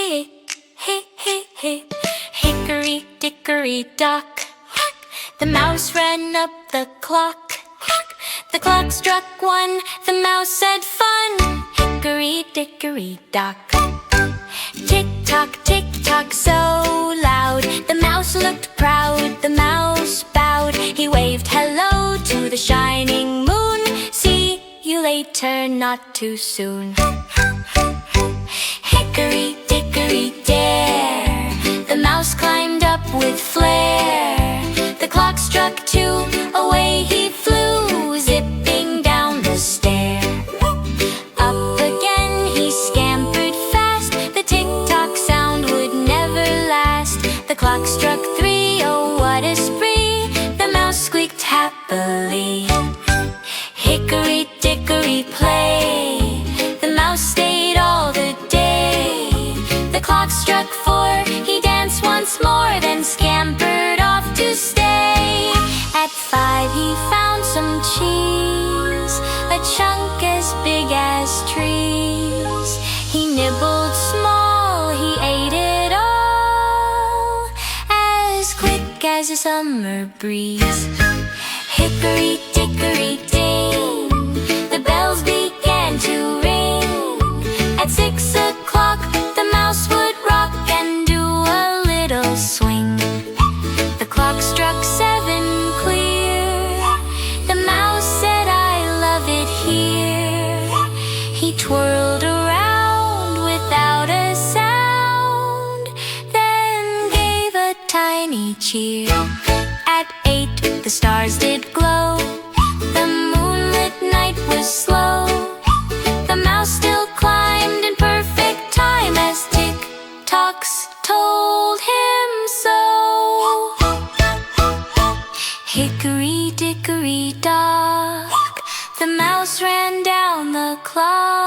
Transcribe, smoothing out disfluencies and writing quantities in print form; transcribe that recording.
hey, hey, hey, hey. Hickory dickory dock, the mouse ran up the clock. The clock struck one, the mouse said fun. Hickory dickory dock. Tick-tock, tick-tock, so loud. The mouse looked proud, the mouse bowed. He waved hello to the shining moon. See you later, not too soon. Hickory dickory dare, the mouse climbed up with flair. The clock struck two, away he flew, zipping down the stair. Up again he scampered fast, the tick-tock sound would never last. The clock struck three, oh what a spree, the mouse squeaked happily. Hickory dickory play, the mouse stayed all the day. The clock struck four, he danced once more, then scampered off to stay. At five he found some cheese, a chunk as big as trees. He nibbled small, he ate it all, as quick as a summer breeze. Hickory dickory ding, the bells began to ring. At 6 o'clock the mouse would rock and do a little swing. The clock struck 7 clear, the mouse said I love it here. He twirled around without a sound, then gave a tiny cheer. At 8 the stars did glow, the moonlit night was slow. The mouse still climbed in perfect time as tick-tocks told him so. Hickory dickory dock, the mouse ran down the clock.